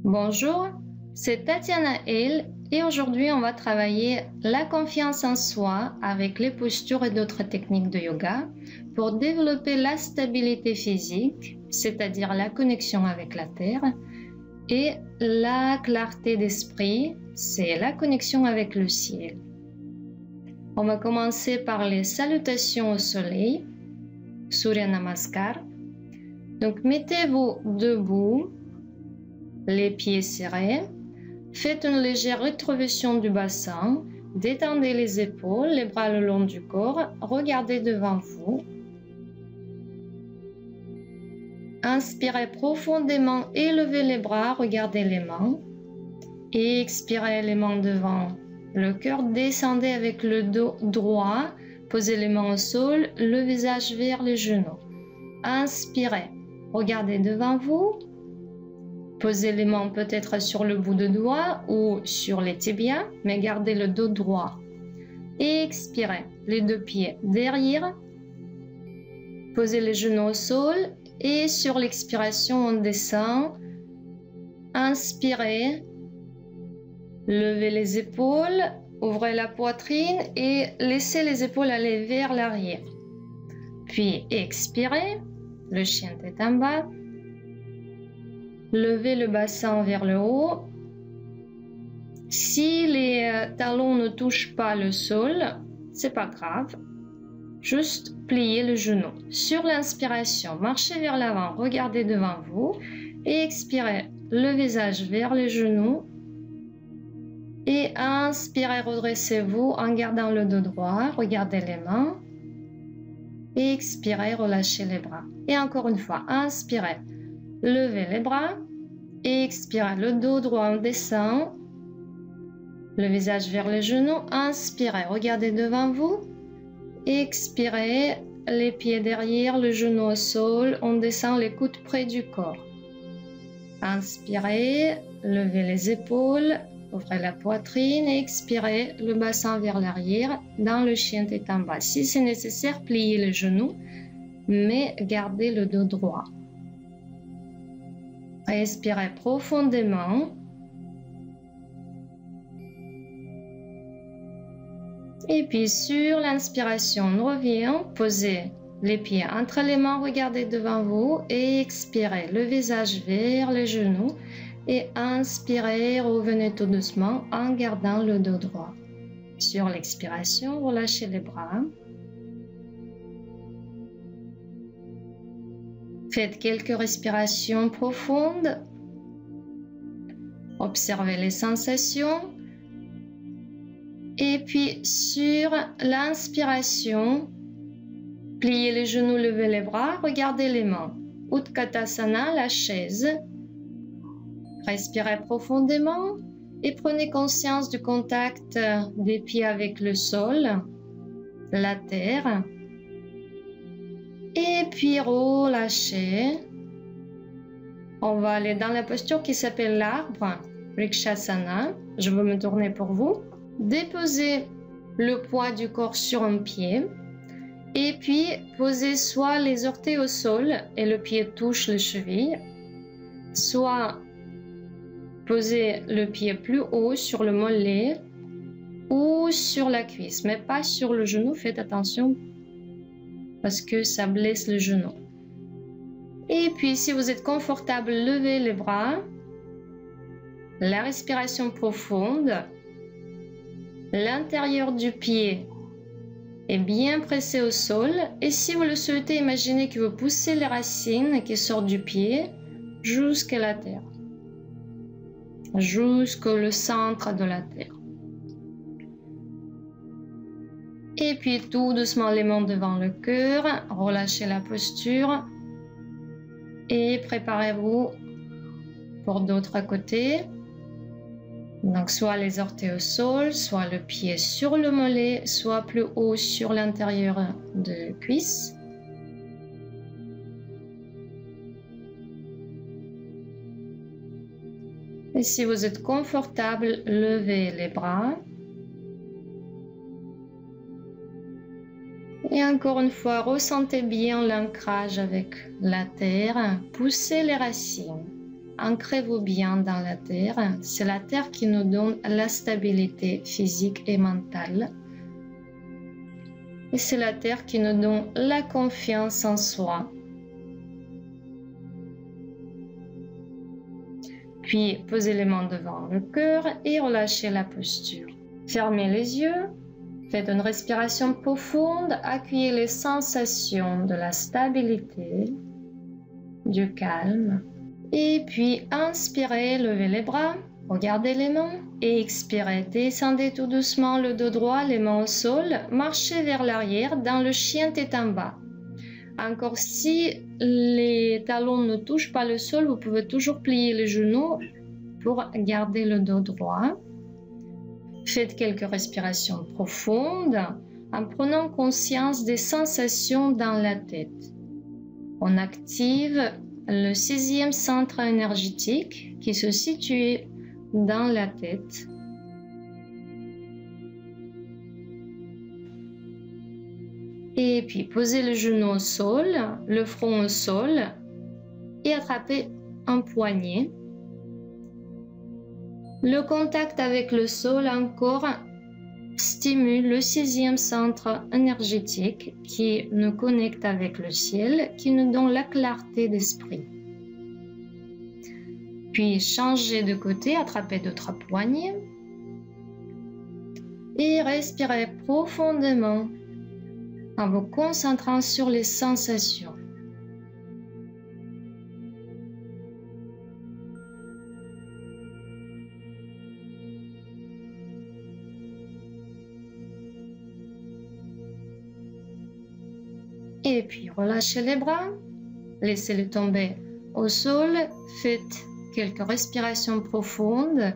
Bonjour, c'est Tatiana L et aujourd'hui on va travailler la confiance en soi avec les postures et d'autres techniques de yoga pour développer la stabilité physique, c'est-à-dire la connexion avec la terre, et la clarté d'esprit, c'est la connexion avec le ciel. On va commencer par les salutations au soleil, Surya Namaskar. Donc mettez-vous debout, les pieds serrés. Faites une légère rétroversion du bassin. Détendez les épaules, les bras le long du corps. Regardez devant vous. Inspirez profondément, élevez les bras, regardez les mains. Et expirez les mains devant le cœur. Descendez avec le dos droit. Posez les mains au sol, le visage vers les genoux. Inspirez, regardez devant vous. Posez les mains peut-être sur le bout de doigt ou sur les tibias, mais gardez le dos droit. Et expirez, les deux pieds derrière. Posez les genoux au sol et sur l'expiration, on descend. Inspirez, levez les épaules, ouvrez la poitrine et laissez les épaules aller vers l'arrière. Puis expirez, le chien tête en bas. Levez le bassin vers le haut. Si les talons ne touchent pas le sol, c'est pas grave. Juste pliez le genou. Sur l'inspiration, marchez vers l'avant, regardez devant vous et expirez le visage vers les genoux. Et inspirez, redressez-vous en gardant le dos droit, regardez les mains. Et expirez, relâchez les bras. Et encore une fois, inspirez. Levez les bras et expirez. Le dos droit, on descend. Le visage vers les genoux. Inspirez. Regardez devant vous. Expirez. Les pieds derrière, le genou au sol. On descend les coudes près du corps. Inspirez. Levez les épaules. Ouvrez la poitrine et expirez. Le bassin vers l'arrière dans le chien tête en bas. Si c'est nécessaire, pliez les genoux, mais gardez le dos droit. Respirez profondément. Et puis sur l'inspiration, on revient, posez les pieds entre les mains, regardez devant vous et expirez le visage vers les genoux. Et inspirez, revenez tout doucement en gardant le dos droit. Sur l'expiration, relâchez les bras. Faites quelques respirations profondes. Observez les sensations. Et puis sur l'inspiration, pliez les genoux, levez les bras, regardez les mains. Utkatasana, la chaise. Respirez profondément et prenez conscience du contact des pieds avec le sol, la terre. Et puis relâchez. On va aller dans la posture qui s'appelle l'arbre, Vrikshasana. Je vais me tourner pour vous. Déposez le poids du corps sur un pied. Et puis posez soit les orteils au sol et le pied touche les chevilles, soit posez le pied plus haut sur le mollet ou sur la cuisse, mais pas sur le genou. Faites attention parce que ça blesse le genou. Et puis, si vous êtes confortable, levez les bras. La respiration profonde. L'intérieur du pied est bien pressé au sol. Et si vous le souhaitez, imaginez que vous poussez les racines qui sortent du pied jusqu'à la terre. Jusqu'au centre de la terre. Et puis tout doucement les mains devant le cœur, relâchez la posture et préparez-vous pour d'autres côtés. Donc soit les orteils au sol, soit le pied sur le mollet, soit plus haut sur l'intérieur de cuisse. Et si vous êtes confortable, levez les bras. Et encore une fois, ressentez bien l'ancrage avec la terre. Poussez les racines. ancrez-vous bien dans la terre. C'est la terre qui nous donne la stabilité physique et mentale. Et c'est la terre qui nous donne la confiance en soi. Puis, posez les mains devant le cœur et relâchez la posture. Fermez les yeux, faites une respiration profonde, accueillez les sensations de la stabilité, du calme. Et puis, inspirez, levez les bras, regardez les mains. Et expirez, descendez tout doucement le dos droit, les mains au sol, marchez vers l'arrière dans le chien tête en bas. Encore si les talons ne touchent pas le sol, vous pouvez toujours plier les genoux pour garder le dos droit. Faites quelques respirations profondes en prenant conscience des sensations dans la tête. On active le 6e centre énergétique qui se situe dans la tête. Et puis, posez le genou au sol, le front au sol et attrapez un poignet. Le contact avec le sol encore stimule le 6e centre énergétique qui nous connecte avec le ciel, qui nous donne la clarté d'esprit. Puis, changez de côté, attrapez d'autres poignets et respirez profondément en vous concentrant sur les sensations. Et puis relâchez les bras, laissez-les tomber au sol, faites quelques respirations profondes.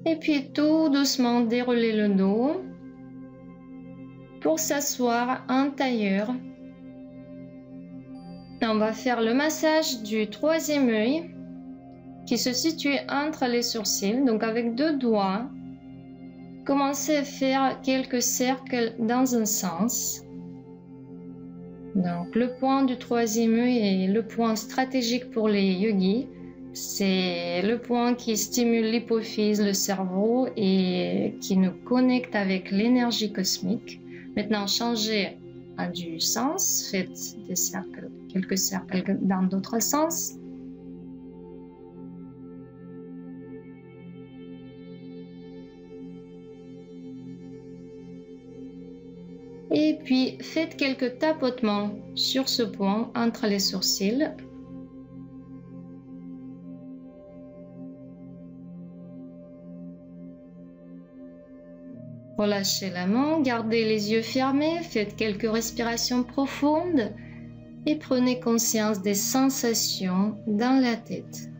Et puis tout doucement déroulez le dos pour s'asseoir en tailleur. On va faire le massage du 3e œil qui se situe entre les sourcils. Donc avec 2 doigts, commencez à faire quelques cercles dans un sens. Donc le point du 3e œil est le point stratégique pour les yogis. C'est le point qui stimule l'hypophyse, le cerveau et qui nous connecte avec l'énergie cosmique. Maintenant, changez du sens, faites des cercles, quelques cercles dans d'autres sens. Et puis, faites quelques tapotements sur ce point entre les sourcils. Relâchez la main, gardez les yeux fermés, faites quelques respirations profondes et prenez conscience des sensations dans la tête.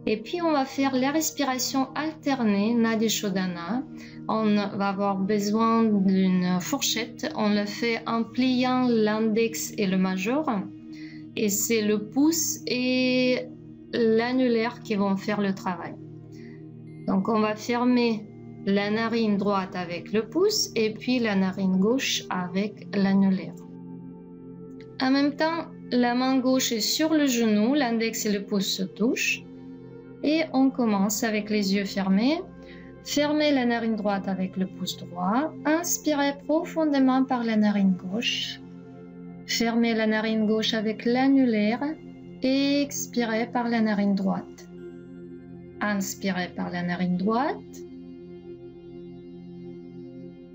Et puis on va faire la respiration alternée, Nadi Shodhana. On va avoir besoin d'une fourchette. On le fait en pliant l'index et le majeur. Et c'est le pouce et l'annulaire qui vont faire le travail. Donc on va fermer la narine droite avec le pouce et puis la narine gauche avec l'annulaire. En même temps, la main gauche est sur le genou, l'index et le pouce se touchent. Et on commence avec les yeux fermés. Fermez la narine droite avec le pouce droit. Inspirez profondément par la narine gauche. Fermez la narine gauche avec l'annulaire et expirez par la narine droite. Inspirez par la narine droite.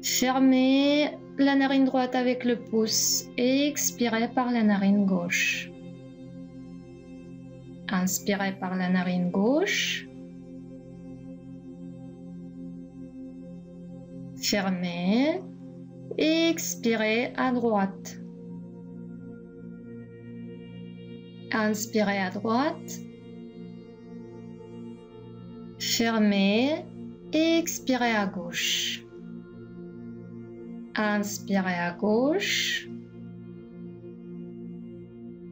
Fermez la narine droite avec le pouce et expirez par la narine gauche. Inspirez par la narine gauche. Fermez et expirez à droite. Inspirez à droite. Fermez et expirez à gauche. Inspirez à gauche.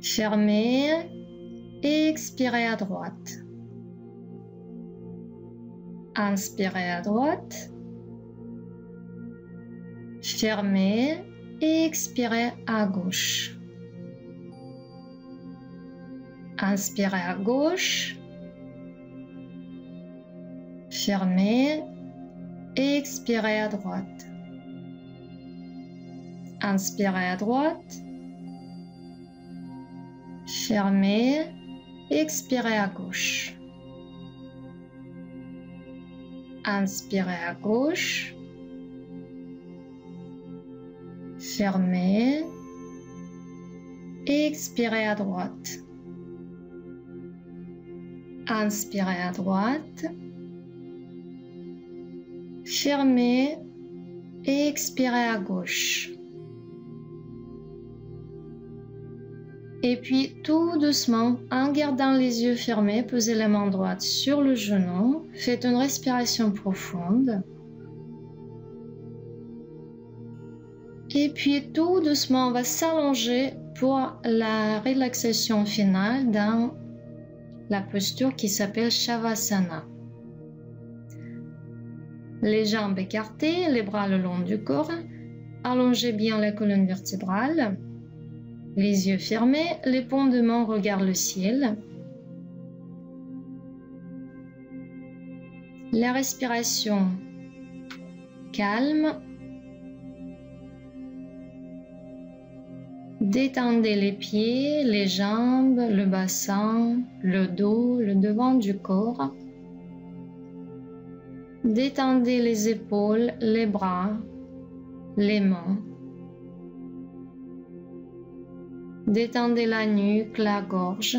Fermez et expirez à droite. Inspirez à droite. Fermez et expirez à gauche. Inspirez à gauche. Fermez et expirez à droite. Inspirez à droite. Fermez et expirez à gauche. Inspirez à gauche. Fermez et expirez à droite. Inspirez à droite. Fermez et expirez à gauche. Et puis tout doucement, en gardant les yeux fermés, posez la main droite sur le genou. Faites une respiration profonde. Et puis tout doucement, on va s'allonger pour la relaxation finale dans la posture qui s'appelle Shavasana. Les jambes écartées, les bras le long du corps. Allongez bien la colonne vertébrale. Les yeux fermés, les paumes de main regardent le ciel. La respiration calme. Détendez les pieds, les jambes, le bassin, le dos, le devant du corps. Détendez les épaules, les bras, les mains. Détendez la nuque, la gorge.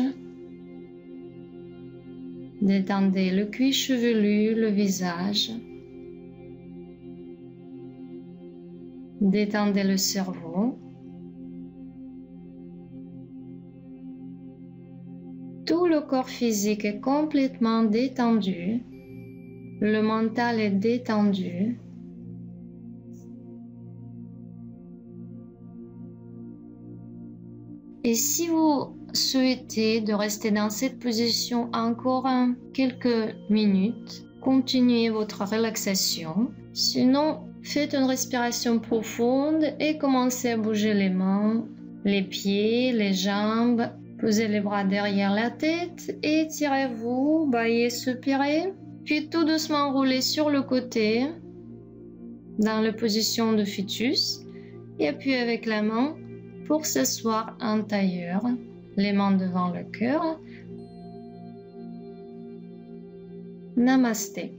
Détendez le cuir chevelu, le visage. Détendez le cerveau. Tout le corps physique est complètement détendu. Le mental est détendu. Et si vous souhaitez de rester dans cette position encore quelques minutes, continuez votre relaxation. Sinon, faites une respiration profonde et commencez à bouger les mains, les pieds, les jambes. Posez les bras derrière la tête et étirez-vous, baillez, soupirez. Puis tout doucement roulez sur le côté dans la position de fœtus et appuyez avec la main pour s'asseoir en tailleur, les mains devant le cœur. Namasté.